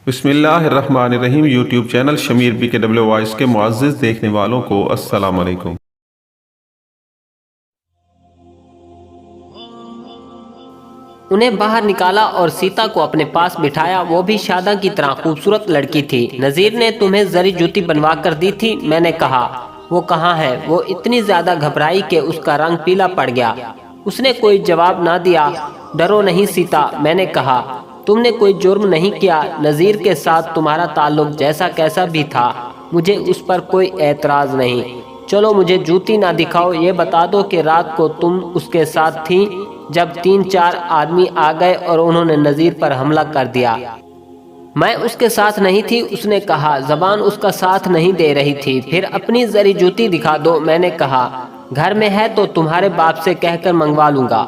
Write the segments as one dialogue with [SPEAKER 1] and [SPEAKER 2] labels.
[SPEAKER 1] بسم اللہ الرحمن الرحیم۔ یوٹیوب چینل شمیر BKW وائس کے معزز دیکھنے والوں کو السلام علیکم۔
[SPEAKER 2] انہیں باہر نکالا اور سیتا کو اپنے پاس بٹھایا۔ وہ بھی شاداں کی طرح خوبصورت لڑکی تھی۔ نذیر نے تمہیں زری جوتی بنوا کر دی تھی؟ میں نے کہا۔ وہ کہاں ہے؟ وہ اتنی زیادہ گھبرائی کہ اس کا رنگ پیلا پڑ گیا۔ اس نے کوئی جواب نہ دیا۔ ڈرو نہیں سیتا، میں نے کہا، تم نے کوئی جرم نہیں کیا۔ نذیر کے ساتھ تمہارا تعلق جیسا کیسا بھی تھا، مجھے اس پر کوئی اعتراض نہیں۔ چلو مجھے جوتی نہ دکھاؤ، یہ بتا دو کہ رات کو تم اس کے ساتھ تھی جب 3-4 آدمی آ گئے اور انہوں نے نذیر پر حملہ کر دیا۔ میں اس کے ساتھ نہیں تھی، اس نے کہا۔ زبان اس کا ساتھ نہیں دے رہی تھی۔ پھر اپنی زری جوتی دکھا دو، میں نے کہا۔ گھر میں ہے تو تمہارے باپ سے کہہ کر منگوا لوں گا۔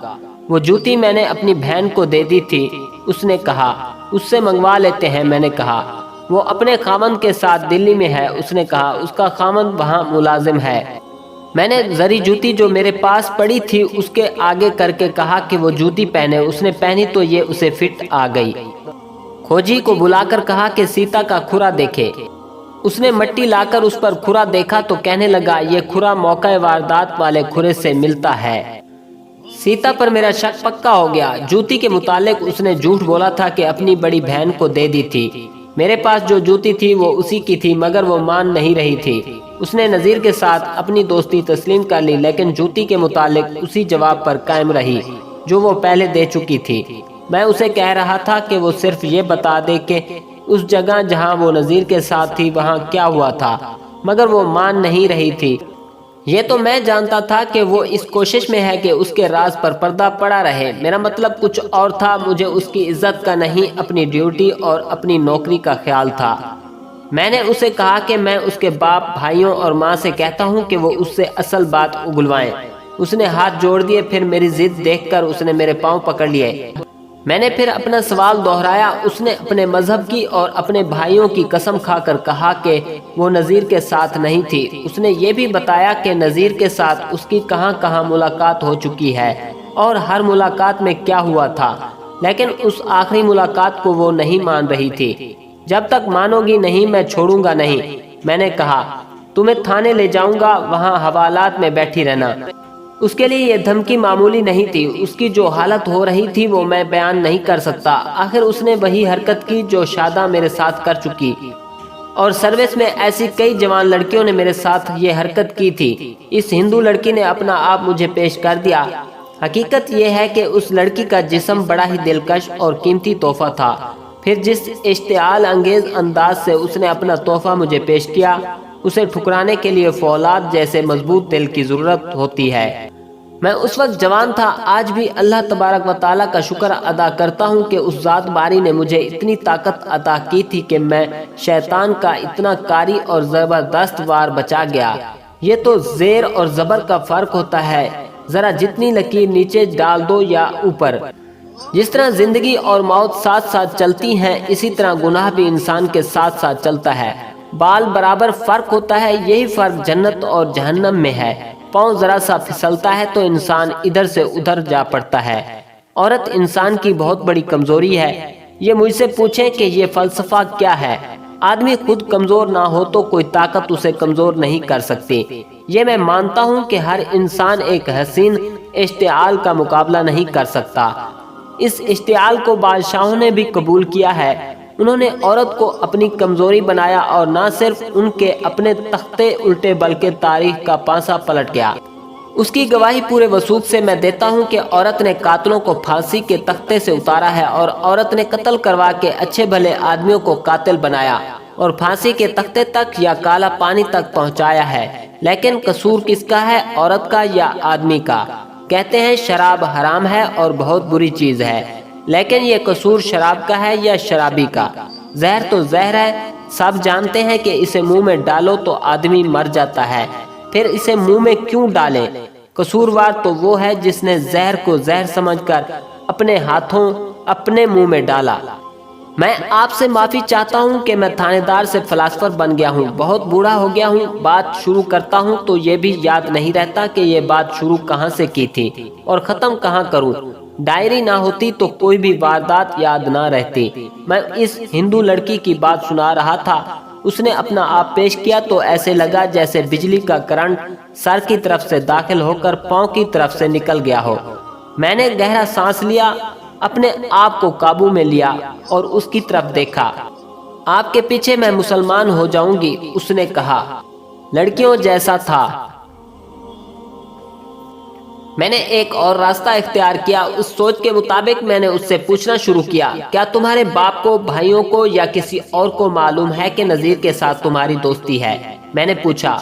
[SPEAKER 2] وہ جوتی میں نے اپنی بہن کو دے دی تھی، اس نے کہا۔ اس سے منگوا لیتے ہیں، میں نے کہا۔ وہ اپنے خاوند کے ساتھ دلی میں ہے، اس نے کہا۔ اس کا خاوند وہاں ملازم ہے۔ میں نے زری جوتی جو میرے پاس پڑی تھی اس کے آگے کر کے کہا کہ وہ جوتی پہنے۔ اس نے پہنی تو یہ اسے فٹ آ گئی۔ کھوجی کو بلا کر کہا کہ سیتا کا کھرا دیکھے۔ اس نے مٹی لا کر اس پر کھرا دیکھا تو کہنے لگا، یہ کھرا موقع واردات والے کھرے سے ملتا ہے۔ سیتا پر میرا شک پکا ہو گیا۔ جوتی کے متعلق اس نے جھوٹ بولا تھا کہ اپنی بڑی بہن کو دے دی تھی۔ میرے پاس جو جوتی تھی وہ اسی کی تھی، مگر وہ مان نہیں رہی تھی۔ اس نے نذیر کے ساتھ اپنی دوستی تسلیم کر لی، لیکن جوتی کے متعلق اسی جواب پر قائم رہی جو وہ پہلے دے چکی تھی۔ میں اسے کہہ رہا تھا کہ وہ صرف یہ بتا دے کہ اس جگہ جہاں وہ نذیر کے ساتھ تھی وہاں کیا ہوا تھا، مگر وہ مان نہیں رہی تھی۔ یہ تو میں جانتا تھا کہ وہ اس کوشش میں ہے کہ اس کے راز پر پردہ پڑا رہے۔ میرا مطلب کچھ اور تھا، مجھے اس کی عزت کا نہیں، اپنی ڈیوٹی اور اپنی نوکری کا خیال تھا۔ میں نے اسے کہا کہ میں اس کے باپ، بھائیوں اور ماں سے کہتا ہوں کہ وہ اس سے اصل بات اگلوائیں۔ اس نے ہاتھ جوڑ دیے، پھر میری ضد دیکھ کر اس نے میرے پاؤں پکڑ لیے۔ میں نے پھر اپنا سوال دہرایا۔ اس نے اپنے مذہب کی اور اپنے بھائیوں کی قسم کھا کر کہا کہ وہ نذیر کے ساتھ نہیں تھی۔ اس نے یہ بھی بتایا کہ نذیر کے ساتھ اس کی کہاں کہاں ملاقات ہو چکی ہے اور ہر ملاقات میں کیا ہوا تھا، لیکن اس آخری ملاقات کو وہ نہیں مان رہی تھی۔ جب تک مانو گی نہیں میں چھوڑوں گا نہیں، میں نے کہا۔ تمہیں تھانے لے جاؤں گا، وہاں حوالات میں بیٹھی رہنا۔ اس کے لیے یہ دھمکی معمولی نہیں تھی۔ اس کی جو حالت ہو رہی تھی وہ میں بیان نہیں کر سکتا۔ آخر اس نے وہی حرکت کی جو شاداں میرے ساتھ کر چکی، اور سروس میں ایسی کئی جوان لڑکیوں نے میرے ساتھ یہ حرکت کی تھی۔ اس ہندو لڑکی نے اپنا آپ مجھے پیش کر دیا۔ حقیقت یہ ہے کہ اس لڑکی کا جسم بڑا ہی دلکش اور قیمتی تحفہ تھا۔ پھر جس اشتعال انگیز انداز سے اس نے اپنا تحفہ مجھے پیش کیا، اسے ٹھکرانے کے لیے فولاد جیسے مضبوط دل کی ضرورت ہوتی ہے۔ میں اس وقت جوان تھا۔ آج بھی اللہ تبارک و تعالیٰ کا شکر ادا کرتا ہوں کہ اس ذات باری نے مجھے اتنی طاقت عطا کی تھی کہ میں شیطان کا اتنا کاری اور زبردست وار بچا گیا۔ یہ تو زیر اور زبر کا فرق ہوتا ہے، ذرا جتنی لکیر نیچے ڈال دو یا اوپر۔ جس طرح زندگی اور موت ساتھ ساتھ چلتی ہیں، اسی طرح گناہ بھی انسان کے ساتھ ساتھ چلتا ہے۔ بال برابر فرق ہوتا ہے، یہی فرق جنت اور جہنم میں ہے۔ پاؤں ذرا سا پھسلتا ہے تو انسان ادھر سے ادھر جا پڑتا ہے۔ عورت انسان کی بہت بڑی کمزوری ہے۔ یہ مجھ سے پوچھیں کہ یہ فلسفہ کیا ہے؟ آدمی خود کمزور نہ ہو تو کوئی طاقت اسے کمزور نہیں کر سکتی۔ یہ میں مانتا ہوں کہ ہر انسان ایک حسین اشتعال کا مقابلہ نہیں کر سکتا۔ اس اشتعال کو بادشاہوں نے بھی قبول کیا ہے۔ انہوں نے عورت کو اپنی کمزوری بنایا، اور نہ صرف ان کے اپنے تختے الٹے بلکہ تاریخ کا پانسا پلٹ گیا۔ اس کی گواہی پورے وثوق سے میں دیتا ہوں کہ عورت نے قاتلوں کو پھانسی کے تختے سے اتارا ہے، اور عورت نے قتل کروا کے اچھے بھلے آدمیوں کو قاتل بنایا اور پھانسی کے تختے تک یا کالا پانی تک پہنچایا ہے۔ لیکن قصور کس کا ہے، عورت کا یا آدمی کا؟ کہتے ہیں شراب حرام ہے اور بہت بری چیز ہے، لیکن یہ قصور شراب کا ہے یا شرابی کا؟ زہر تو زہر ہے، سب جانتے ہیں کہ اسے منہ میں ڈالو تو آدمی مر جاتا ہے، پھر اسے منہ میں کیوں ڈالیں؟ قصوروار تو وہ ہے جس نے زہر کو زہر سمجھ کر اپنے ہاتھوں اپنے منہ میں ڈالا۔ میں آپ سے معافی چاہتا ہوں کہ میں تھانے دار سے فلاسفر بن گیا ہوں، بہت بوڑھا ہو گیا ہوں۔ بات شروع کرتا ہوں تو یہ بھی یاد نہیں رہتا کہ یہ بات شروع کہاں سے کی تھی اور ختم کہاں کروں۔ डायरी ना होती तो कोई भी वारदात याद ना रहती। मैं इस हिंदू लड़की की बात सुना रहा था। उसने अपना आप पेश किया तो ऐसे लगा जैसे बिजली का करंट सर की तरफ से दाखिल होकर पांव की तरफ से निकल गया हो। मैंने गहरा सांस लिया, अपने आप को काबू में लिया और उसकी तरफ देखा। आपके पीछे मैं मुसलमान हो जाऊंगी, उसने कहा। लड़कियों जैसा था। मैंने एक और रास्ता इख्तियार किया। उस सोच के मुताबिक मैंने उससे पूछना शुरू किया, क्या तुम्हारे बाप को, भाइयों को या किसी और को मालूम है कि नज़ीर के साथ तुम्हारी दोस्ती है? मैंने पूछा।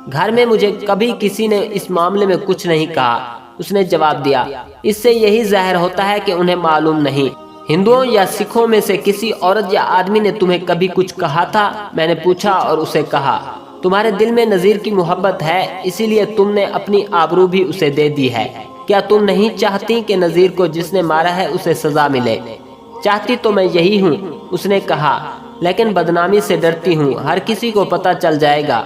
[SPEAKER 2] घर में मुझे कभी किसी ने इस मामले में कुछ नहीं कहा, उसने जवाब दिया। इससे यही ज़ाहिर होता है कि उन्हें मालूम नहीं। हिंदुओं या सिखों में से किसी औरत या आदमी ने तुम्हें कभी कुछ कहा था? मैंने पूछा और उसे कहा, तुम्हारे दिल में नज़ीर की मोहब्बत है, इसीलिए तुमने अपनी आबरू भी उसे दे दी है। क्या तुम नहीं चाहती कि नज़ीर को जिसने मारा है उसे सजा मिले? चाहती तो मैं यही हूँ, उसने कहा, लेकिन बदनामी से डरती हूँ। हर किसी को पता चल जाएगा।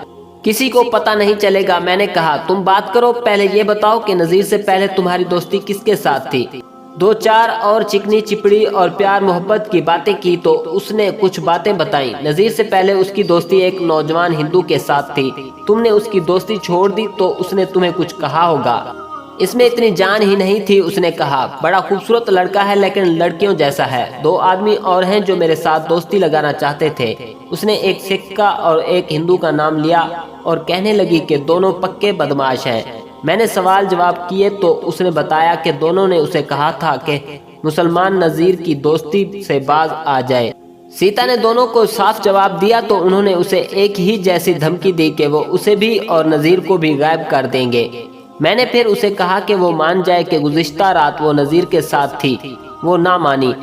[SPEAKER 2] किसी को पता नहीं चलेगा। मैंने कहा, तुम बात करो, पहले ये बताओ कि नज़ीर से पहले तुम्हारी दोस्ती किसके साथ थी? 2-4 और चिकनी चिपड़ी और प्यार मोहब्बत की बातें की तो उसने कुछ बातें बताई। नज़ीर से पहले उसकी दोस्ती एक नौजवान हिंदू के साथ थी। तुमने उसकी दोस्ती छोड़ दी तो उसने तुम्हें कुछ कहा होगा। इसमें इतनी जान ही नहीं थी, उसने कहा। बड़ा खूबसूरत लड़का है लेकिन लड़कियों जैसा है। 2 आदमी और हैं जो मेरे साथ दोस्ती लगाना चाहते थे। उसने एक सिख का और एक हिंदू का नाम लिया और कहने लगी कि दोनों पक्के बदमाश हैं। मैंने सवाल जवाब किए तो उसने बताया कि दोनों ने उसे कहा था कि मुसलमान नज़ीर की दोस्ती से बाज आ जाए। सीता ने दोनों को साफ जवाब दिया तो उन्होंने उसे एक ही जैसी धमकी दी कि वो उसे भी और नज़ीर को भी गायब कर देंगे। मैंने फिर उसे कहा कि वो मान जाए कि गुज़िश्ता रात वो नज़ीर के साथ थी। वो ना मानी।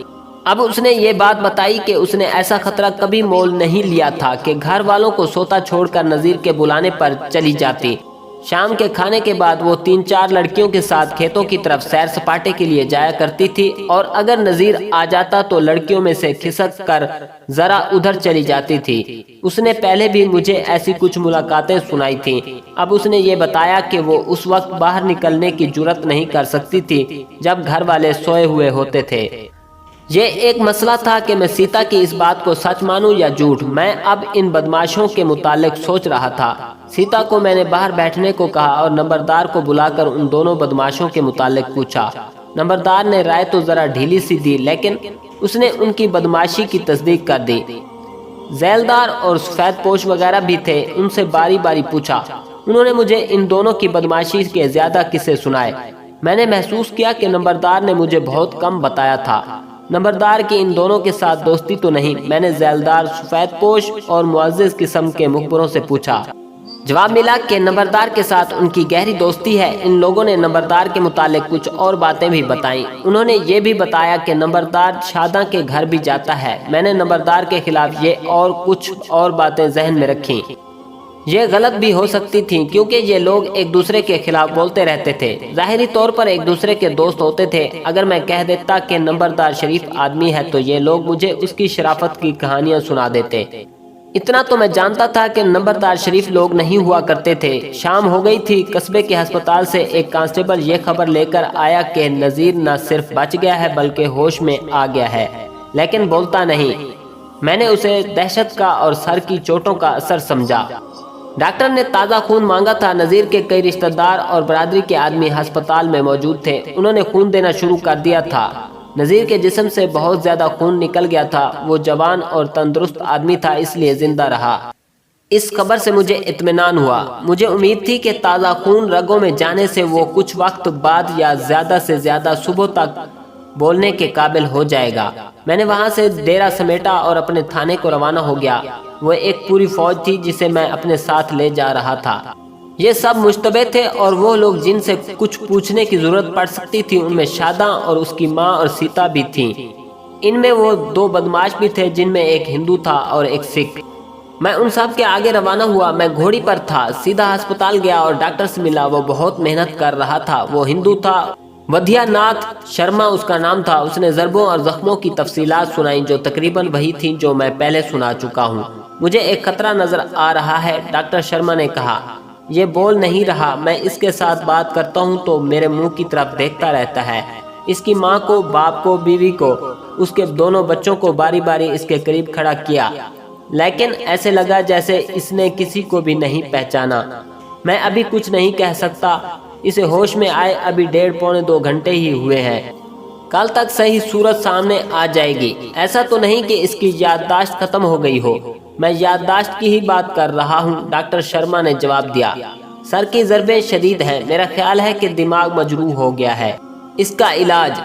[SPEAKER 2] अब उसने ये बात बताई कि उसने ऐसा खतरा कभी मोल नहीं लिया था कि घर वालों को सोता छोड़कर नज़ीर के बुलाने पर चली जाती। शाम के खाने के बाद वो 3-4 लड़कियों के साथ खेतों की तरफ सैर सपाटे के लिए जाया करती थी और अगर नज़ीर आ जाता तो लड़कियों में से खिसक कर जरा उधर चली जाती थी। उसने पहले भी मुझे ऐसी कुछ मुलाकातें सुनाई थीं। अब उसने ये बताया कि वो उस वक्त बाहर निकलने की जुर्रत नहीं कर सकती थी जब घर वाले सोए हुए होते थे। ये एक मसला था कि मैं सीता की इस बात को सच मानूं या झूठ। मैं अब इन बदमाशों के मुतालिक सोच रहा था। सीता को मैंने बाहर बैठने को कहा और नंबरदार को बुलाकर उन दोनों बदमाशों के मुतालिक पूछा। नंबरदार ने राय तो जरा ढीली सी दी लेकिन उसने उनकी बदमाशी की तस्दीक कर दी। झैलदार और सफेद पोश वगैरह भी थे, उनसे बारी बारी पूछा। उन्होंने मुझे इन दोनों की बदमाशी के ज्यादा किस्से सुनाए। मैंने महसूस किया कि नंबरदार ने मुझे बहुत कम बताया था। नंबरदार की इन दोनों के साथ दोस्ती तो नहीं। मैंने झैलदार, सफेद पोश और मुअज़्ज़िज़ किस्म के मुखबरों से पूछा। जवाब मिला कि नंबरदार के साथ उनकी गहरी दोस्ती है। इन लोगों ने नंबरदार के मुतालिक कुछ और बातें भी बताईं। उन्होंने ये भी बताया कि नंबरदार शादा के घर भी जाता है। मैंने नंबरदार के खिलाफ ये और कुछ और बातें जहन में रखीं। ये गलत भी हो सकती थीं क्योंकि ये लोग एक दूसरे के खिलाफ बोलते रहते थे। ज़ाहिरी तौर पर एक दूसरे के दोस्त होते थे। अगर मैं कह देता कि नंबरदार शरीफ आदमी है तो ये लोग मुझे उसकी शराफत की कहानियां सुना देते। इतना तो मैं जानता था कि नंबरदार शरीफ लोग नहीं हुआ करते थे। शाम हो गई थी। कस्बे के अस्पताल से एक कांस्टेबल ये खबर लेकर आया कि नज़ीर न सिर्फ बच गया है बल्कि होश में आ गया है, लेकिन बोलता नहीं। मैंने उसे दहशत का और सर की चोटों का असर समझा। डॉक्टर ने ताज़ा खून मांगा था। नज़ीर के कई रिश्तेदार और बरादरी के आदमी अस्पताल में मौजूद थे। उन्होंने खून देना शुरू कर दिया था। नज़ीर के जिस्म से बहुत ज़्यादा खून निकल गया था। वो जवान और तंदुरुस्त आदमी था, इसलिए जिंदा रहा। इस खबर से मुझे इत्मीनान हुआ। मुझे उम्मीद थी कि ताज़ा खून रगों में जाने से वो कुछ वक्त बाद या ज़्यादा से ज़्यादा सुबह तक बोलने के काबिल हो जाएगा। मैंने वहाँ से डेरा समेटा और अपने थाने को रवाना हो गया। वो एक पूरी फौज थी जिसे मैं अपने साथ ले जा रहा था। ये सब मुश्तबे थे और वो लोग जिनसे कुछ पूछने की जरूरत पड़ सकती थी उनमें शादा और उसकी माँ और सीता भी थीं। इनमें वो 2 बदमाश भी थे जिनमें एक हिंदू था और एक सिख। मैं उन सब के आगे रवाना हुआ। मैं घोड़ी पर था, सीधा अस्पताल गया और डॉक्टर से मिला। वो बहुत मेहनत कर रहा था। वो हिंदू था, वधियानाथ शर्मा उसका नाम था। उसने ज़रबों और जख्मों की तफसीलात सुनाई जो तकरीबन वही थी जो मैं पहले सुना चुका हूँ। मुझे एक खतरा नजर आ रहा है, डॉक्टर शर्मा ने कहा। ये बोल नहीं रहा। मैं इसके साथ बात करता हूँ तो मेरे मुंह की तरफ देखता रहता है। इसकी माँ को, बाप को, बीवी को, उसके दोनों बच्चों को बारी बारी इसके करीब खड़ा किया, लेकिन ऐसे लगा जैसे इसने किसी को भी नहीं पहचाना। मैं अभी कुछ नहीं कह सकता। इसे होश में आए अभी 1.5-2 घंटे ही हुए हैं। कल तक सही सूरत सामने आ जाएगी। ऐसा तो नहीं कि इसकी याददाश्त खत्म हो गई हो। मैं याददाश्त की ही बात कर रहा हूँ, डॉक्टर शर्मा ने जवाब दिया। सर की ज़रबें शदीद हैं। मेरा ख्याल है कि दिमाग मजरूह हो गया है। इसका इलाज,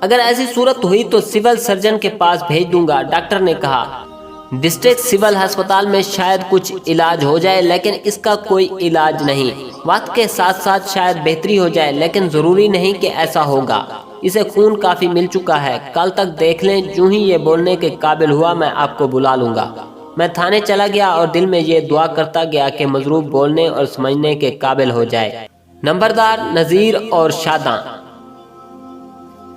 [SPEAKER 2] अगर ऐसी सूरत हुई तो सिविल सर्जन के पास भेज दूंगा, डॉक्टर ने कहा। डिस्ट्रिक्ट सिविल अस्पताल में शायद कुछ इलाज हो जाए, लेकिन इसका कोई इलाज नहीं। वक्त के साथ साथ शायद बेहतरी हो जाए, लेकिन ज़रूरी नहीं कि ऐसा होगा। इसे खून काफ़ी मिल चुका है। कल तक देख लें, यूं ही ये बोलने के काबिल हुआ मैं आपको बुला लूँगा। मैं थाने चला गया और दिल में ये दुआ करता गया कि मजरूब बोलने और समझने के काबिल हो जाए। नंबरदार, नज़ीर और शादां।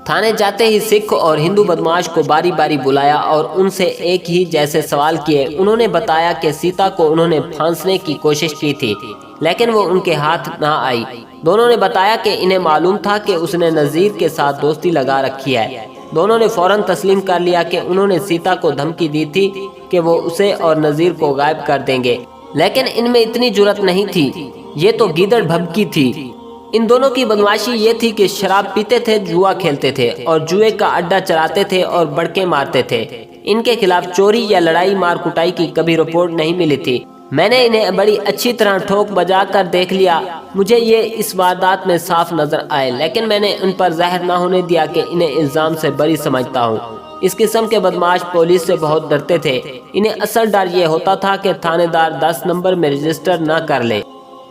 [SPEAKER 2] थाने जाते ही सिख और हिंदू बदमाश को बारी बारी बुलाया और उनसे एक ही जैसे सवाल किए। उन्होंने बताया कि सीता को उन्होंने फांसने की कोशिश की थी, लेकिन वो उनके हाथ ना आई। दोनों ने बताया कि इन्हें मालूम था कि उसने नज़ीर के साथ दोस्ती लगा रखी है। दोनों ने फौरन तस्लीम कर लिया कि उन्होंने सीता को धमकी दी थी कि वो उसे और नज़ीर को गायब कर देंगे, लेकिन इनमें इतनी जुर्रत नहीं थी। ये तो गीदड़ भभकी थी। इन दोनों की बदमाशी ये थी कि शराब पीते थे, जुआ खेलते थे और जुए का अड्डा चलाते थे और बड़के मारते थे। इनके खिलाफ चोरी या लड़ाई मार कुटाई की कभी रिपोर्ट नहीं मिली थी। मैंने इन्हें बड़ी अच्छी तरह ठोक बजा कर देख लिया। मुझे ये इस वारदात में साफ नजर आए, लेकिन मैंने उन पर ज़ाहिर ना होने दिया कि इन्हें इल्ज़ाम से बरी समझता हूँ। इस किस्म के बदमाश पुलिस से बहुत डरते थे। इन्हें असल डर ये होता था कि थानेदार 10 नंबर में रजिस्टर न कर ले।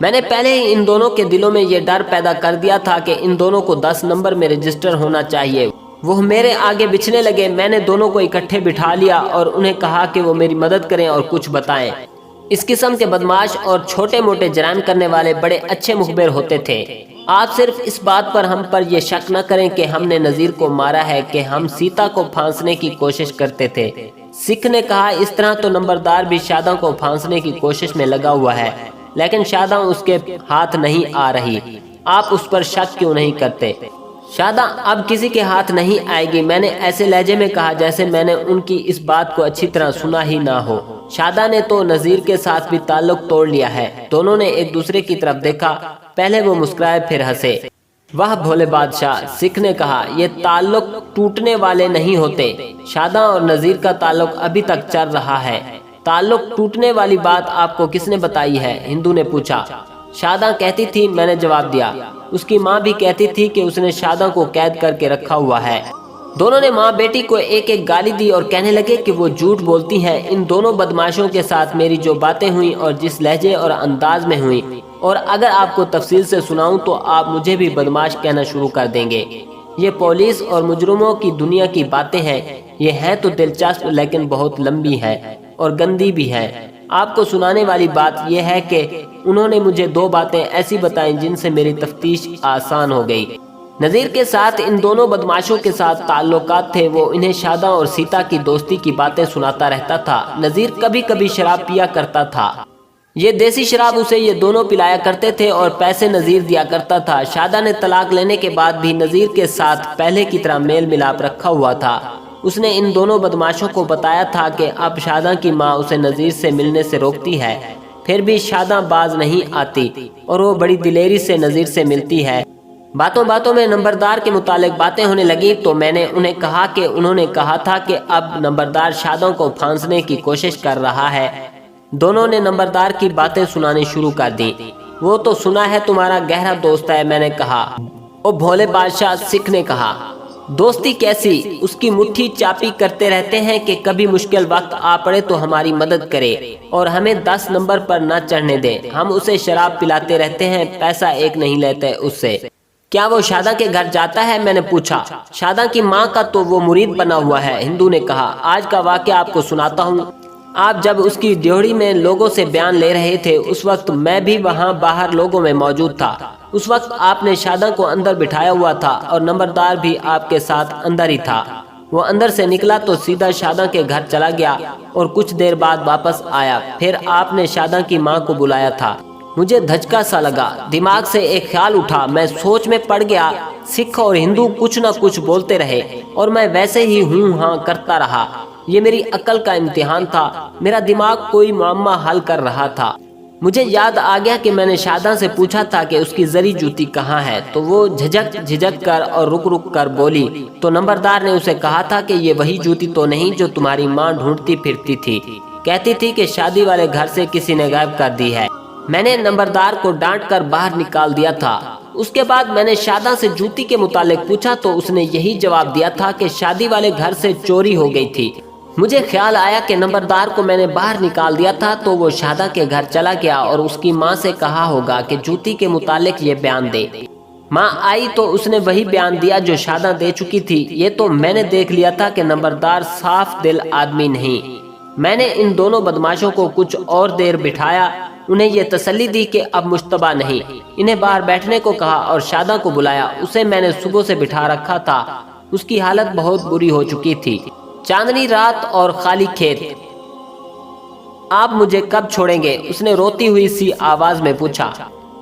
[SPEAKER 2] मैंने पहले ही इन दोनों के दिलों में ये डर पैदा कर दिया था कि इन दोनों को 10 नंबर में रजिस्टर होना चाहिए। वो मेरे आगे बिछने लगे। मैंने दोनों को इकट्ठे बिठा लिया और उन्हें कहा कि वो मेरी मदद करें और कुछ बताएं। इस किस्म के बदमाश और छोटे मोटे जराइम करने वाले बड़े अच्छे मुखबिर होते थे। आप सिर्फ इस बात पर हम पर यह शक न करें कि हमने नज़ीर को मारा है कि हम सीता को फांसने की कोशिश करते थे। सिख ने कहा, इस तरह तो नंबरदार भी शादां को फांसने की कोशिश में लगा हुआ है, लेकिन शादां उसके हाथ नहीं आ रही। आप उस पर शक क्यों नहीं करते? शादां अब किसी के हाथ नहीं आएगी, मैंने ऐसे लहजे में कहा जैसे मैंने उनकी इस बात को अच्छी तरह सुना ही ना हो। शादां ने तो नज़ीर के साथ भी ताल्लुक तोड़ लिया है। दोनों ने एक दूसरे की तरफ देखा। पहले वो मुस्कुराए फिर हंसे। वाह भोले बादशाह, सिख ने कहा, ये ताल्लुक टूटने वाले नहीं होते। शादां और नज़ीर का ताल्लुक अभी तक चल रहा है। ताल्लुक टूटने वाली बात आपको किसने बताई है? हिंदू ने पूछा। शादां कहती थी, मैंने जवाब दिया। उसकी माँ भी कहती थी कि उसने शादां को कैद करके रखा हुआ है। दोनों ने माँ बेटी को एक एक गाली दी और कहने लगे कि वो झूठ बोलती है। इन दोनों बदमाशों के साथ मेरी जो बातें हुई और जिस लहजे और अंदाज में हुई, और अगर आपको तफसील से सुनाऊं तो आप मुझे भी बदमाश कहना शुरू कर देंगे। ये पुलिस और मुजरिमों की दुनिया की बातें हैं। ये हैं तो दिलचस्प, लेकिन बहुत लंबी है और गंदी भी है। आपको सुनाने वाली बात यह है कि उन्होंने मुझे 2 बातें ऐसी बताईं जिनसे मेरी तफ्तीश आसान हो गई। नज़ीर के साथ इन दोनों बदमाशों के साथ ताल्लुकात थे। वो इन्हें शादां और सीता की दोस्ती की बातें सुनाता रहता था। नज़ीर कभी कभी शराब पिया करता था। ये देसी शराब उसे ये दोनों पिलाया करते थे और पैसे नज़ीर दिया करता था। शादां ने तलाक लेने के बाद भी नज़ीर के साथ पहले की तरह मेल मिलाप रखा हुआ था। उसने इन दोनों बदमाशों को बताया था कि अब शादां की माँ उसे नज़ीर से मिलने से रोकती है, फिर भी शादां बाज नहीं आती और वो बड़ी दिलेरी से नज़ीर से मिलती है। बातों बातों में नंबरदार के मुतालिक बातें होने लगी तो मैंने उन्हें कहा कि उन्होंने कहा था कि अब नंबरदार शादां को फांसने की कोशिश कर रहा है। दोनों ने नंबरदार की बातें सुनानी शुरू कर दी। वो तो सुना है, तुम्हारा गहरा दोस्त है, मैंने कहा। ओ भोले बादशाह, सिख ने कहा, दोस्ती कैसी? उसकी मुट्ठी चापी करते रहते हैं कि कभी मुश्किल वक्त आ पड़े तो हमारी मदद करे और हमें 10 नंबर पर न चढ़ने दे। हम उसे शराब पिलाते रहते हैं, पैसा एक नहीं लेते उससे। क्या वो शादां के घर जाता है? मैंने पूछा। शादां की माँ का तो वो मुरीद बना हुआ है, हिंदू ने कहा। आज का वाक़या आपको सुनाता हूँ। आप जब उसकी ड्योढ़ी में लोगों से बयान ले रहे थे, उस वक्त मैं भी वहाँ बाहर लोगों में मौजूद था। उस वक्त आपने शादां को अंदर बिठाया हुआ था और नंबरदार भी आपके साथ अंदर ही था। वो अंदर से निकला तो सीधा शादां के घर चला गया और कुछ देर बाद वापस आया। फिर आपने शादां की माँ को बुलाया था। मुझे धचका सा लगा, दिमाग से एक ख्याल उठा। मैं सोच में पड़ गया। सिख और हिंदू कुछ न कुछ बोलते रहे और मैं वैसे ही हूँ हाँ करता रहा। ये मेरी अक्ल का इम्तिहान था। मेरा दिमाग कोई मुअम्मा हल कर रहा था। मुझे याद आ गया कि मैंने शादा से पूछा था कि उसकी जरी जूती कहाँ है, तो वो झिझक कर और रुक रुक कर बोली। तो नंबरदार ने उसे कहा था कि ये वही जूती तो नहीं जो तुम्हारी माँ ढूंढती फिरती थी, कहती थी कि शादी वाले घर से किसी ने गायब कर दी है। मैंने नंबरदार को डांट कर बाहर निकाल दिया था। उसके बाद मैंने शादा से जूती के मुतालिक पूछा तो उसने यही जवाब दिया था कि शादी वाले घर से चोरी हो गई थी। मुझे ख्याल आया कि नंबरदार को मैंने बाहर निकाल दिया था, तो वो शादा के घर चला गया और उसकी माँ से कहा होगा कि जूती के मुतालिक ये बयान दे। माँ आई तो उसने वही बयान दिया जो शादा दे चुकी थी। ये तो मैंने देख लिया था कि नंबरदार साफ दिल आदमी नहीं। मैंने इन दोनों बदमाशों को कुछ और देर बिठाया, उन्हें ये तसल्ली दी कि अब मुश्तबा नहीं। इन्हें बाहर बैठने को कहा और शादा को बुलाया। उसे मैंने सुबह से बिठा रखा था। उसकी हालत बहुत बुरी हो चुकी थी। चांदनी रात और खाली खेत। आप मुझे कब छोड़ेंगे? उसने रोती हुई सी आवाज में पूछा।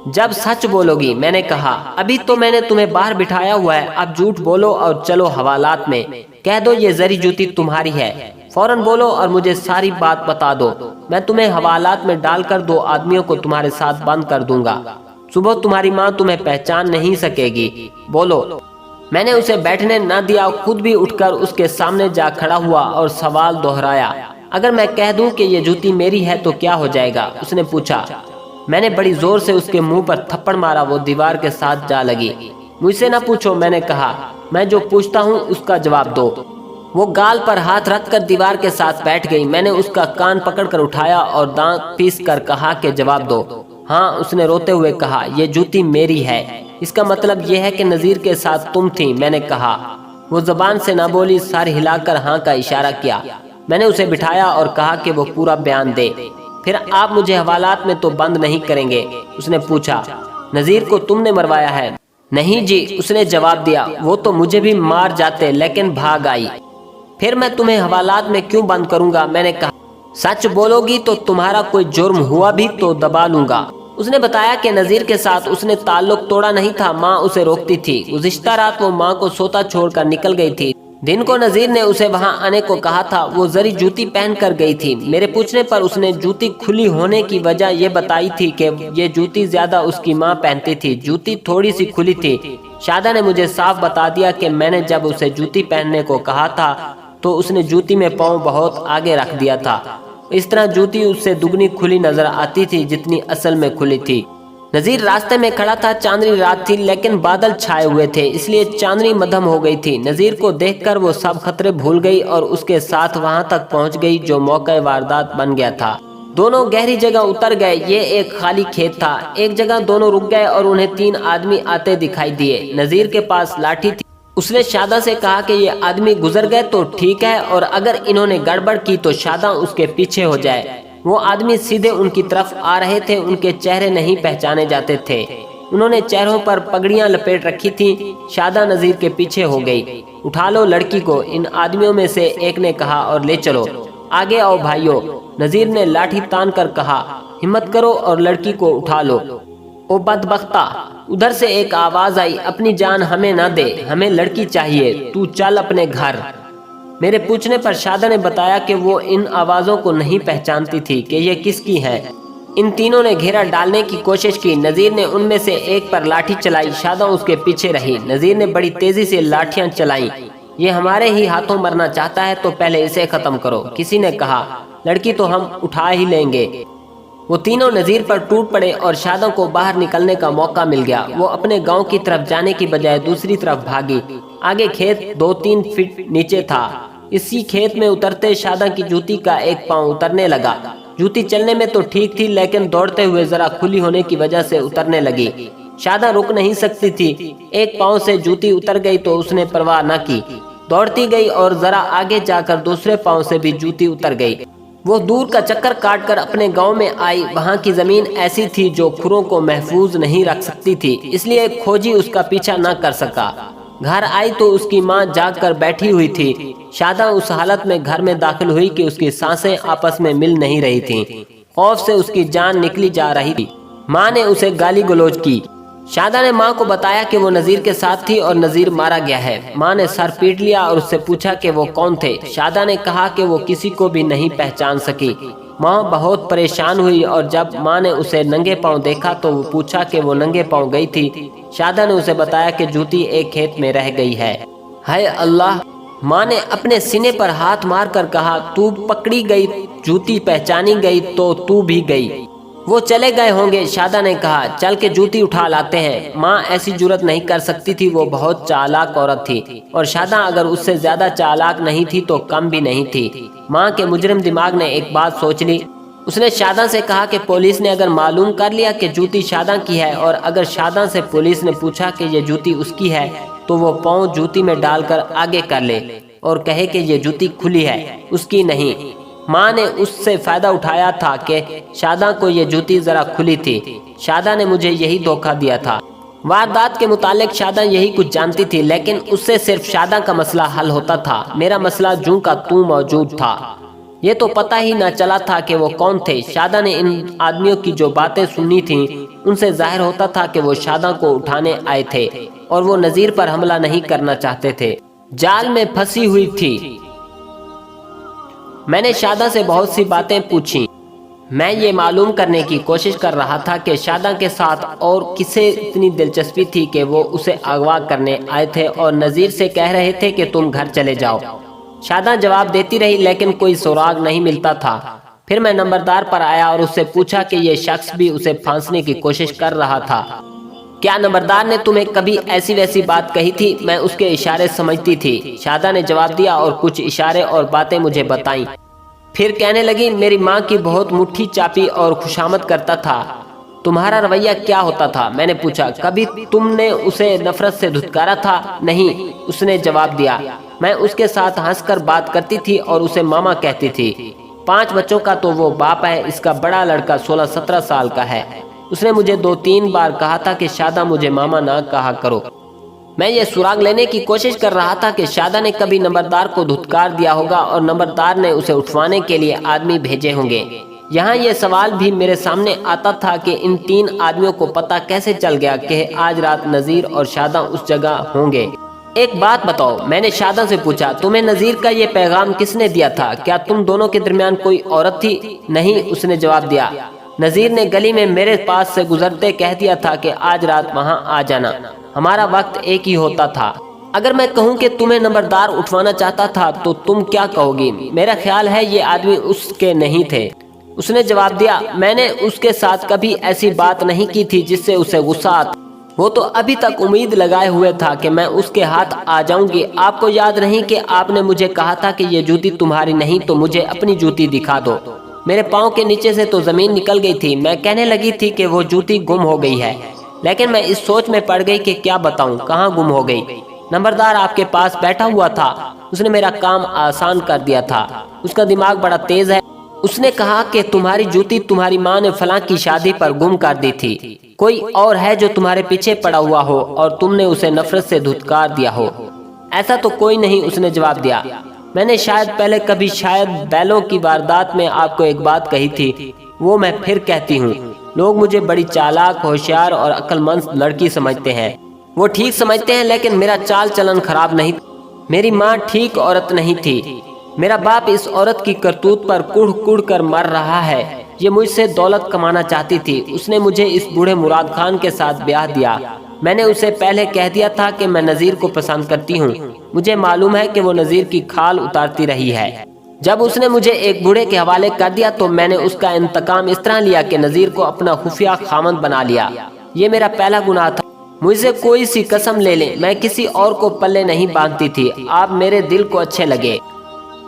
[SPEAKER 2] जब सच बोलोगी, मैंने कहा। अभी तो मैंने तुम्हें बाहर बिठाया हुआ है, अब झूठ बोलो और चलो हवालात में। कह दो ये जरी जूती तुम्हारी है, फौरन बोलो और मुझे सारी बात बता दो। मैं तुम्हें हवालात में डालकर 2 आदमियों को तुम्हारे साथ बंद कर दूंगा। सुबह तुम्हारी माँ तुम्हें पहचान नहीं सकेगी। बोलो। मैंने उसे बैठने न दिया, खुद भी उठकर उसके सामने जा खड़ा हुआ और सवाल दोहराया। अगर मैं कह दूं कि ये जूती मेरी है तो क्या हो जाएगा? उसने पूछा। मैंने बड़ी जोर से उसके मुंह पर थप्पड़ मारा। वो दीवार के साथ जा लगी। मुझसे न पूछो, मैंने कहा। मैं जो पूछता हूँ उसका जवाब दो। वो गाल पर हाथ रखकर दीवार के साथ बैठ गई। मैंने उसका कान पकड़कर उठाया और दांत पीस कर कहा कि जवाब दो। हाँ, उसने रोते हुए कहा, ये जूती मेरी है। इसका मतलब यह है कि नज़ीर के साथ तुम थी? मैंने कहा। वो ज़बान से ना बोली, सर हिलाकर हाँ का इशारा किया। मैंने उसे बिठाया और कहा कि वो पूरा बयान दे। फिर आप मुझे हवालात में तो बंद नहीं करेंगे? उसने पूछा। नज़ीर को तुमने मरवाया है? नहीं जी, उसने जवाब दिया। वो तो मुझे भी मार जाते लेकिन भाग आई। फिर मैं तुम्हें हवालात में क्यों बंद करूंगा? मैंने कहा। सच बोलोगी तो तुम्हारा कोई जुर्म हुआ भी तो दबा लूंगा। उसने बताया कि नज़ीर के साथ उसने ताल्लुक तोड़ा नहीं था, माँ उसे रोकती थी। गुज़िश्ता रात वो माँ को सोता छोड़कर निकल गई थी। दिन को नज़ीर ने उसे वहाँ आने को कहा था। वो जरी जूती पहन कर गई थी। मेरे पूछने पर उसने जूती खुली होने की वजह ये बताई थी कि ये जूती ज्यादा उसकी माँ पहनती थी। जूती थोड़ी सी खुली थी। शादा ने मुझे साफ बता दिया कि मैंने जब उसे जूती पहनने को कहा था तो उसने जूती में पाँव बहुत आगे रख दिया था। इस तरह जूती उससे दुगनी खुली नजर आती थी जितनी असल में खुली थी। नज़ीर रास्ते में खड़ा था। चांदनी रात थी लेकिन बादल छाए हुए थे, इसलिए चांदनी मध्यम हो गई थी। नज़ीर को देखकर वो सब खतरे भूल गई और उसके साथ वहां तक पहुंच गई जो मौके वारदात बन गया था। दोनों गहरी जगह उतर गए। ये एक खाली खेत था। एक जगह दोनों रुक गए और उन्हें 3 आदमी आते दिखाई दिए। नज़ीर के पास लाठी थी। उसने शादा से कहा कि ये आदमी गुजर गए तो ठीक है और अगर इन्होंने गड़बड़ की तो शादा उसके पीछे हो जाए। वो आदमी सीधे उनकी तरफ आ रहे थे। उनके चेहरे नहीं पहचाने जाते थे। उन्होंने चेहरों पर पगड़ियां लपेट रखी थी। शादा नज़ीर के पीछे हो गई। उठा लो लड़की को, इन आदमियों में से एक ने कहा, और ले चलो। आगे आओ भाइयों, नज़ीर ने लाठी तान कर कहा। हिम्मत करो और लड़की को उठा लो। ओ बदबख्ता, उधर से एक आवाज आई, अपनी जान हमें ना दे, हमें लड़की चाहिए, तू चल अपने घर। मेरे पूछने पर शादा ने बताया कि वो इन आवाज़ों को नहीं पहचानती थी कि ये किसकी हैं। इन तीनों ने घेरा डालने की कोशिश की। नज़ीर ने उनमें से एक पर लाठी चलाई। शादा उसके पीछे रही। नज़ीर ने बड़ी तेजी से लाठियां चलाई। ये हमारे ही हाथों मरना चाहता है तो पहले इसे खत्म करो, किसी ने कहा। लड़की तो हम उठा ही लेंगे। वो तीनों नज़ीर पर टूट पड़े और शादा को बाहर निकलने का मौका मिल गया। वो अपने गांव की तरफ जाने की बजाय दूसरी तरफ भागी। आगे खेत 2-3 फीट नीचे था। इसी खेत में उतरते शादा की जूती का एक पांव उतरने लगा। जूती चलने में तो ठीक थी लेकिन दौड़ते हुए जरा खुली होने की वजह से उतरने लगी। शादा रुक नहीं सकती थी। एक पांव से जूती उतर गई तो उसने परवाह न की, दौड़ती गई और जरा आगे जाकर दूसरे पांव से भी जूती उतर गई। वो दूर का चक्कर काटकर अपने गांव में आई। वहां की जमीन ऐसी थी जो खुरों को महफूज नहीं रख सकती थी, इसलिए खोजी उसका पीछा न कर सका। घर आई तो उसकी माँ जाग कर बैठी हुई थी। शादा उस हालत में घर में दाखिल हुई कि उसकी सांसें आपस में मिल नहीं रही थीं। खौफ से उसकी जान निकली जा रही थी। माँ ने उसे गाली गलौज की। शादा ने माँ को बताया कि वो नज़ीर के साथ थी और नज़ीर मारा गया है। माँ ने सर पीट लिया और उससे पूछा कि वो कौन थे। शादा ने कहा कि वो किसी को भी नहीं पहचान सकी। माँ बहुत परेशान हुई और जब माँ ने उसे नंगे पांव देखा तो वो पूछा कि वो नंगे पांव गई थी। शादा ने उसे बताया कि जूती एक खेत में रह गई है। हाय अल्लाह! माँ ने अपने सीने पर हाथ मार कर कहा, तू पकड़ी गई, जूती पहचानी गई तो तू भी गई। वो चले गए होंगे। शादा ने कहा, चल के जूती उठा लाते हैं। माँ ऐसी जुर्रत नहीं कर सकती थी, वो बहुत चालाक औरत थी और शादा अगर उससे ज्यादा चालाक नहीं थी तो कम भी नहीं थी। माँ के मुजरिम दिमाग ने एक बात सोच ली। उसने शादा से कहा कि पुलिस ने अगर मालूम कर लिया कि जूती शादा की है और अगर शादा से पुलिस ने पूछा कि ये जूती उसकी है तो वो पाँव जूती में डालकर आगे कर ले और कहे कि ये जूती खुली है, उसकी नहीं। माँ ने उससे फायदा उठाया था कि शादा को ये जूती जरा खुली थी। शादा ने मुझे यही धोखा दिया था। वारदात के मुतालिक शादा यही कुछ जानती थी, लेकिन उससे सिर्फ शादा का मसला हल होता था। मेरा मसला जूं का तू मौजूद था। ये तो पता ही न चला था कि वो कौन थे। शादा ने इन आदमियों की जो बातें सुनी थी उनसे जाहिर होता था कि वो शादा को उठाने आए थे और वो नज़ीर पर हमला नहीं करना चाहते थे। जाल में फंसी हुई थी। मैंने शादा से बहुत सी बातें पूछी। मैं ये मालूम करने की कोशिश कर रहा था कि शादा के साथ और किसे इतनी दिलचस्पी थी कि वो उसे अगवा करने आए थे और नज़ीर से कह रहे थे कि तुम घर चले जाओ। शादा जवाब देती रही लेकिन कोई सुराग नहीं मिलता था। फिर मैं नंबरदार पर आया और उससे पूछा कि ये शख्स भी उसे फांसने की कोशिश कर रहा था। क्या नंबरदार ने तुम्हें कभी ऐसी वैसी बात कही थी? मैं उसके इशारे समझती थी। शादा ने जवाब दिया और कुछ इशारे और बातें मुझे बताई। फिर कहने लगी, मेरी माँ की बहुत मुट्ठी चापी और खुशामद करता था। तुम्हारा रवैया क्या होता था? मैंने पूछा। कभी तुमने उसे नफरत से धुतकारा था? नहीं, उसने जवाब दिया। मैं उसके साथ हंसकर बात करती थी और उसे मामा कहती थी। 5 बच्चों का तो वो बाप है। इसका बड़ा लड़का 16-17 साल का है। उसने मुझे 2-3 बार कहा था कि शादा मुझे मामा ना कहा करो। मैं ये सुराग लेने की कोशिश कर रहा था कि शादा ने कभी नंबरदार को धुतकार दिया होगा और नंबरदार ने उसे उठवाने के लिए आदमी भेजे होंगे। यहाँ ये सवाल भी मेरे सामने आता था कि इन 3 आदमियों को पता कैसे चल गया कि आज रात नज़ीर और शादा उस जगह होंगे। एक बात बताओ, मैंने शादा से पूछा, तुम्हें नज़ीर का ये पैगाम किसने दिया था? क्या तुम दोनों के दरमियान कोई औरत थी? नहीं, उसने जवाब दिया। नज़ीर ने गली में मेरे पास से गुजरते कह दिया था कि आज रात वहाँ आ जाना, हमारा वक्त एक ही होता था। अगर मैं कहूँ कि तुम्हें नंबरदार उठवाना चाहता था तो तुम क्या कहोगी? मेरा ख्याल है ये आदमी उसके नहीं थे। उसने जवाब दिया, मैंने उसके साथ कभी ऐसी बात नहीं की थी जिससे उसे गुस्सा आता। वो तो अभी तक उम्मीद लगाए हुए था कि मैं उसके हाथ आ जाऊंगी। आपको याद नहीं कि आपने मुझे कहा था कि ये जूती तुम्हारी नहीं तो मुझे अपनी जूती दिखा दो। मेरे पाँव के नीचे से तो जमीन निकल गई थी। मैं कहने लगी थी कि वो जूती गुम हो गई है, लेकिन मैं इस सोच में पड़ गई कि क्या बताऊं, कहाँ गुम हो गई। नंबरदार आपके पास बैठा हुआ था, उसने मेरा काम आसान कर दिया था। उसका दिमाग बड़ा तेज है। उसने कहा कि तुम्हारी जूती तुम्हारी माँ ने फलां की शादी पर गुम कर दी थी। कोई और है जो तुम्हारे पीछे पड़ा हुआ हो और तुमने उसे नफरत से धुतकार दिया हो। ऐसा तो कोई नहीं, उसने जवाब दिया। मैंने शायद पहले कभी शायद बैलों की वारदात में आपको एक बात कही थी, वो मैं फिर कहती हूँ। लोग मुझे बड़ी चालाक, होशियार और अक्लमंद लड़की समझते हैं। वो ठीक समझते हैं, लेकिन मेरा चाल चलन खराब नहीं। मेरी माँ ठीक औरत नहीं थी। मेरा बाप इस औरत की करतूत पर कुढ़ कुढ़ कर मर रहा है। ये मुझसे दौलत कमाना चाहती थी। उसने मुझे इस बूढ़े मुराद खान के साथ ब्याह दिया। मैंने उसे पहले कह दिया था कि मैं नज़ीर को पसंद करती हूँ। मुझे मालूम है कि वो नज़ीर की खाल उतारती रही है। जब उसने मुझे एक बूढ़े के हवाले कर दिया तो मैंने उसका इंतकाम इस तरह लिया कि नज़ीर को अपना खुफिया खामंद बना लिया। ये मेरा पहला गुनाह था। मुझसे कोई सी कसम ले ले, मैं किसी और को पल्ले नहीं बांधती थी। आप मेरे दिल को अच्छे लगे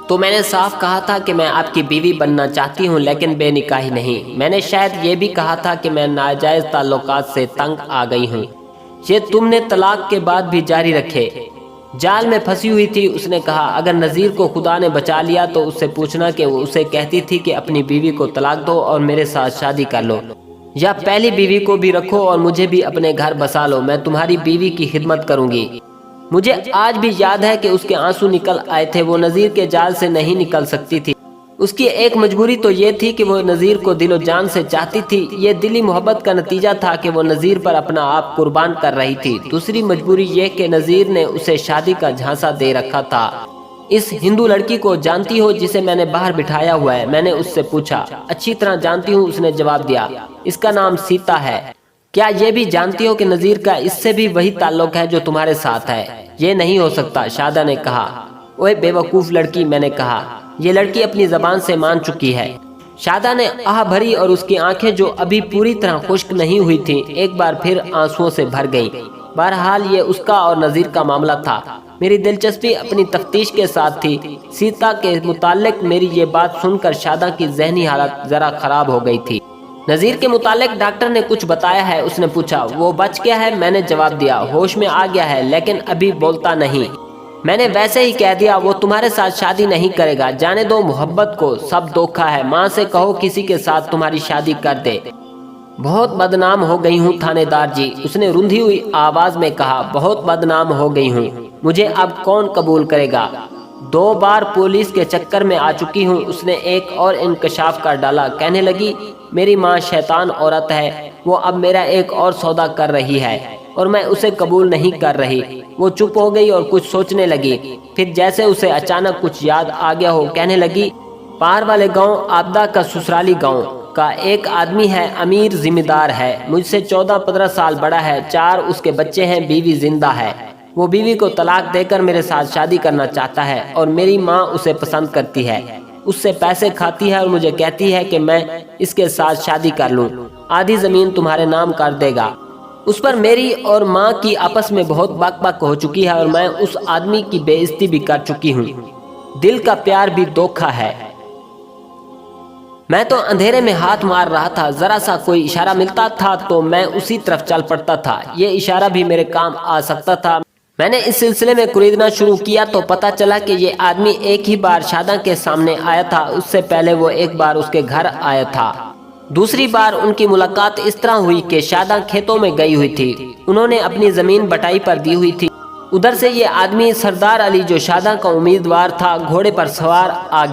[SPEAKER 2] तो मैंने साफ कहा था कि मैं आपकी बीवी बनना चाहती हूँ, लेकिन बेनिकाही नहीं। मैंने शायद ये भी कहा था कि मैं नाजायज़ ताल्लुकात से तंग आ गई हूँ। ये तुमने तलाक के बाद भी जारी रखे। जाल में फंसी हुई थी। उसने कहा, अगर नज़ीर को खुदा ने बचा लिया तो उससे पूछना कि वो उसे कहती थी कि अपनी बीवी को तलाक दो और मेरे साथ शादी कर लो, या पहली बीवी को भी रखो और मुझे भी अपने घर बसा लो। मैं तुम्हारी बीवी की खिदमत करूंगी। मुझे आज भी याद है कि उसके आंसू निकल आए थे। वो नज़ीर के जाल से नहीं निकल सकती थी। उसकी एक मजबूरी तो ये थी कि वो नज़ीर को दिलो जान से चाहती थी। ये दिली मोहब्बत का नतीजा था कि वो नज़ीर पर अपना आप कुर्बान कर रही थी। दूसरी मजबूरी ये कि नज़ीर ने उसे शादी का झांसा दे रखा था। इस हिंदू लड़की को जानती हो जिसे मैंने बाहर बिठाया हुआ है? मैंने उससे पूछा। अच्छी तरह जानती हूँ, उसने जवाब दिया। इसका नाम सीता है। क्या ये भी जानती हो कि नज़ीर का इससे भी वही ताल्लुक है जो तुम्हारे साथ है? ये नहीं हो सकता, शादा ने कहा। ओए बेवकूफ़ लड़की, मैंने कहा। ये लड़की अपनी ज़बान से मान चुकी है। शादा ने आह भरी और उसकी आंखें जो अभी पूरी तरह खुश्क नहीं हुई थीं, एक बार फिर आंसुओं से भर गईं। बहरहाल ये उसका और नज़ीर का मामला था। मेरी दिलचस्पी अपनी तफ्तीश के साथ थी। सीता के मुतालिक मेरी ये बात सुनकर शादा की जहनी हालत ज़रा ख़राब हो गई थी। नज़ीर के मुतालिक डॉक्टर ने कुछ बताया है? उसने पूछा। वो बच गया है, मैंने जवाब दिया। होश में आ गया है लेकिन अभी बोलता नहीं। मैंने वैसे ही कह दिया, वो तुम्हारे साथ शादी नहीं करेगा। जाने दो मोहब्बत को, सब धोखा है। माँ से कहो किसी के साथ तुम्हारी शादी कर दे। बहुत बदनाम हो गई हूँ थानेदार जी, उसने रुंधी हुई आवाज में कहा। बहुत बदनाम हो गई हूँ, मुझे अब कौन कबूल करेगा? 2 बार पुलिस के चक्कर में आ चुकी हूँ। उसने एक और इंकशाफ कर डाला। कहने लगी, मेरी माँ शैतान औरत है। वो अब मेरा एक और सौदा कर रही है और मैं उसे कबूल नहीं कर रही। वो चुप हो गई और कुछ सोचने लगी। फिर जैसे उसे अचानक कुछ याद आ गया हो, कहने लगी, पार वाले गांव आबदा का ससुराली गांव का एक आदमी है, अमीर जिम्मेदार है, मुझसे 14-15 साल बड़ा है, 4 उसके बच्चे हैं, बीवी जिंदा है। वो बीवी को तलाक देकर मेरे साथ शादी करना चाहता है और मेरी माँ उसे पसंद करती है। उससे पैसे खाती है और मुझे कहती है कि मैं इसके साथ शादी कर लूं। आधी जमीन तुम्हारे नाम कर देगा। उस पर मेरी और माँ की आपस में बहुत बक हो चुकी है और मैं उस आदमी की बेइज्जती भी कर चुकी हूँ। दिल का प्यार भी धोखा है। मैं तो अंधेरे में हाथ मार रहा था। जरा सा कोई इशारा मिलता था तो मैं उसी तरफ चल पड़ता था। ये इशारा भी मेरे काम आ सकता था। मैंने इस सिलसिले में कुरीदना शुरू किया तो पता चला कि ये आदमी एक ही बार शादा के सामने आया था। उससे पहले वो एक बार उसके घर आया था। दूसरी बार उनकी मुलाकात इस तरह हुई कि शादा खेतों में गई हुई थी। उन्होंने अपनी जमीन बटाई पर दी हुई थी। उधर से ये आदमी सरदार अली, जो शादा का उम्मीदवार था, घोड़े पर सवार आ